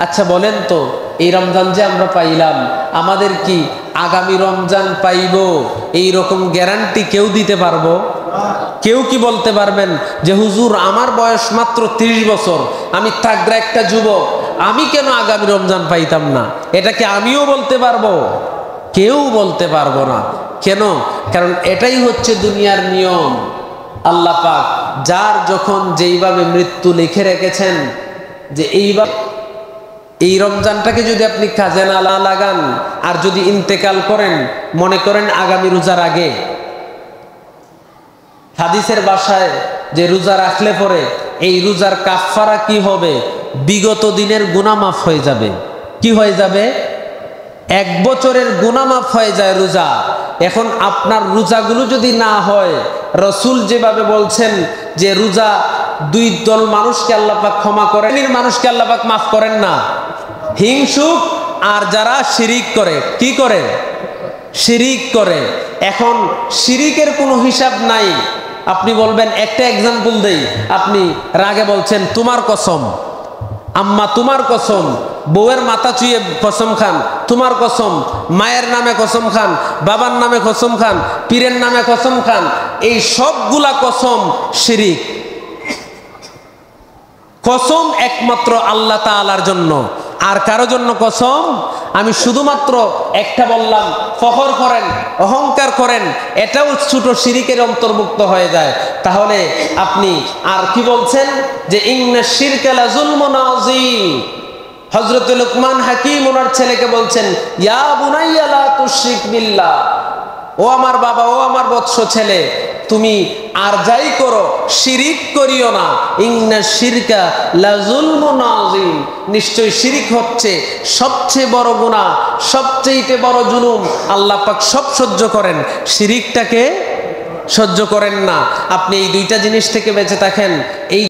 আচ্ছা বলেন তো, এই রমজান যে আমরা পাইলাম, আমাদের কি আগামী রমজান পাইব এই রকম গ্যারান্টি কেউ দিতে পারবো? কেউ কি বলতে পারবেন যে হুজুর আমার বয়স মাত্র 30 বছর, আমি তাগড়া একটা যুবক, আমি কেন আগামী রমজান পাইতাম না? এটা কি আমিও বলতে পারবো? কেউ বলতে পারবো না। কেন? কারণ এটাই হচ্ছে দুনিয়ার নিয়ম। আল্লাহ পাক যার যখন যেইভাবে মৃত্যু লিখে রেখেছেন যে এইভাবে এই রমজানটাকে যদি আপনি কাজে না লাগান আর যদি ইন্তেকাল করেন, মনে করেন আগামী রোজার আগে, হাদিসের ভাষায় যে রোজা রাখলে পরে এই রোজার কাফফারা কি হবে? বিগত দিনের গুনাহ মাফ হয়ে যাবে। কি হয়ে যাবে? 1 বছরের গুনাহ মাফ হয়ে যায় রোজা। এখন আপনার রোজাগুলো যদি না হয়, রসুল যেভাবে বলছেন যে রোজা 2 দল মানুষকে আল্লাহ পাক ক্ষমা করেন, মানুষকে আল্লাহ পাক মাফ করেন না, হিংসুক আর যারা শিরিক করে। কি করে? শিরিক করে। এখন শিরিকের কোনো হিসাব নাই। আপনি বলবেন, একটা এক্সাম্পল দেই, আপনি রাগে বলছেন তোমার কসম, আম্মা তোমার কসম, বউয়ের মাথা চুইয়ে কসম খান, তোমার কসম, মায়ের নামে কসম খান, বাবার নামে কসম খান, পীরের নামে কসম খান, এই সবগুলা কসম শিরিক। কসম একমাত্র আল্লাহ তাআলার জন্য, আর কারো জন্য কসম আমি শুধুমাত্র একটা বললাম, ফখর করেন, অহংকার করেন, এটাও ছোট শিরিকের অন্তর্ভুক্ত হয়ে যায়। তাহলে আপনি আর কি বলছেন যে ইন্না শিরকা লা যুলমুন আযীম। হযরত লুকমান হাকিম ওনার ছেলেকে বলছেন, ইয়া বুনাইয়া লা তুশরিক বিল্লাহ, ও আমার বাবা, ও আমার বৎস ছেলে, তুমি আর যাই করো শিরিক করিও না। ইন্না শিরকা লা যুলমুন আযীম, নিশ্চয় শিরিক হচ্ছে সবচেয়ে বড় গুনাহ, সবচেয়ে বড় জুলুম। আল্লাহ পাক সব সহ্য করেন, শিরিকটাকে সহ্য করেন না। আপনি এই 2টা জিনিস থেকে বেঁচে থাকেন। এই